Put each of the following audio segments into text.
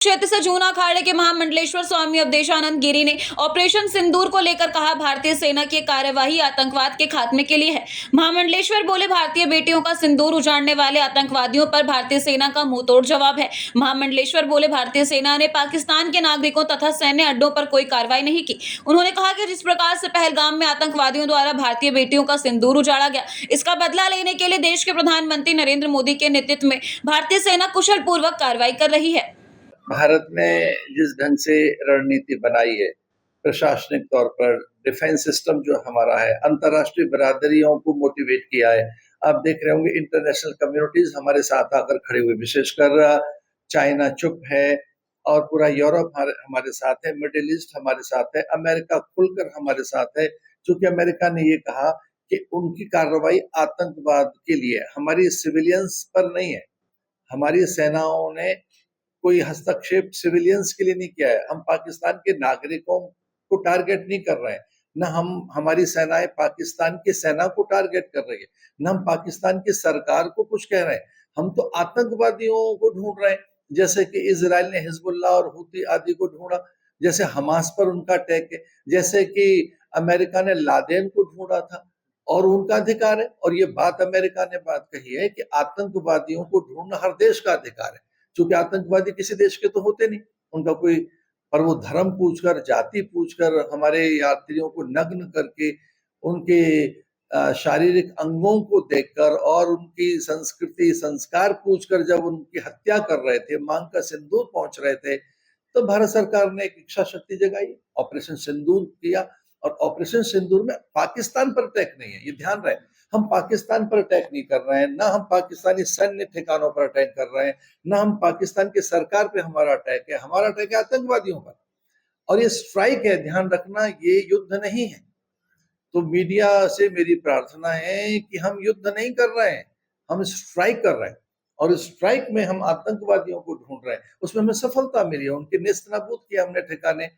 क्षेत्र से जूना अखाड़े के महामंडलेश्वर स्वामी अवधेशानंद गिरी ने ऑपरेशन सिंदूर को लेकर कहा, भारतीय सेना की कार्यवाही आतंकवाद के खात्मे के लिए है। महामंडलेश्वर बोले, भारतीय बेटियों का सिंदूर उजाड़ने वाले आतंकवादियों पर भारतीय सेना का मुंहतोड़ जवाब है। महामंडलेश्वर बोले, भारतीय सेना ने पाकिस्तान के नागरिकों तथा सैन्य अड्डों पर कोई कार्रवाई नहीं की। उन्होंने कहा कि जिस प्रकार से पहलगाम में आतंकवादियों द्वारा भारतीय बेटियों का सिंदूर उजाड़ा गया, इसका बदला लेने के लिए देश के प्रधानमंत्री नरेंद्र मोदी के नेतृत्व में भारतीय सेना कुशल पूर्वक कार्रवाई कर रही है। भारत ने जिस ढंग से रणनीति बनाई है, प्रशासनिक तौर पर डिफेंस सिस्टम जो हमारा है, अंतर्राष्ट्रीय बिरादरियों को मोटिवेट किया है। आप देख रहे होंगे इंटरनेशनल कम्युनिटीज हमारे साथ आकर खड़े हुए, विशेषकर चाइना चुप है और पूरा यूरोप हमारे साथ है, मिडिल ईस्ट हमारे साथ है, अमेरिका खुलकर हमारे साथ है, क्योंकि अमेरिका ने ये कहा कि उनकी कार्रवाई आतंकवाद के लिए, हमारी सिविलियंस पर नहीं है। हमारी सेनाओं ने कोई हस्तक्षेप सिविलियंस के लिए नहीं किया है। हम पाकिस्तान के नागरिकों को टारगेट नहीं कर रहे हैं, न हमारी सेनाएं पाकिस्तान की सेना को टारगेट कर रही है, न हम पाकिस्तान की सरकार को कुछ कह रहे हैं। हम तो आतंकवादियों को ढूंढ रहे हैं, जैसे कि इजराइल ने हिजबुल्लाह और हुती आदि को ढूंढा, जैसे हमास पर उनका अटैक है, जैसे कि अमेरिका ने लादेन को ढूंढा था, और उनका अधिकार है। और ये बात अमेरिका ने बात कही है कि आतंकवादियों को ढूंढना हर देश का अधिकार है, क्योंकि आतंकवादी किसी देश के तो होते नहीं, उनका कोई, पर वो धर्म पूछकर, जाति पूछकर, हमारे यात्रियों को नग्न करके, उनके शारीरिक अंगों को देखकर और उनकी संस्कृति संस्कार पूछकर जब उनकी हत्या कर रहे थे, मांग का सिंदूर पहुंच रहे थे, तो भारत सरकार ने एक इच्छा शक्ति जगाई, ऑपरेशन सिंदूर किया। और ऑपरेशन सिंदूर में पाकिस्तान पर अटैक नहीं है, ये ध्यान रहे। हम पाकिस्तान पर अटैक नहीं कर रहे हैं, ना हम पाकिस्तानी सैन्य ठिकानों पर अटैक कर रहे हैं, ना हम पाकिस्तान की सरकार पे हमारा अटैक है। हमारा अटैक है आतंकवादियों पर, और ये स्ट्राइक है, ध्यान रखना, ये युद्ध नहीं है। तो मीडिया से मेरी प्रार्थना है कि हम युद्ध नहीं कर रहे हैं, हम स्ट्राइक कर रहे हैं, और स्ट्राइक में हम आतंकवादियों को ढूंढ रहे हैं। उसमें हमें सफलता मिली है, उनके नेस्तनाबूद किया हमने ठिकाने।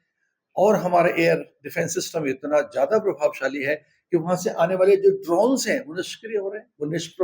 और हमारा एयर डिफेंस सिस्टम इतना ज्यादा प्रभावशाली है कि वहां से आने वाले जो ड्रोन्स हैं वो निष्क्रिय हो रहे हैं, वो निष्प्रभ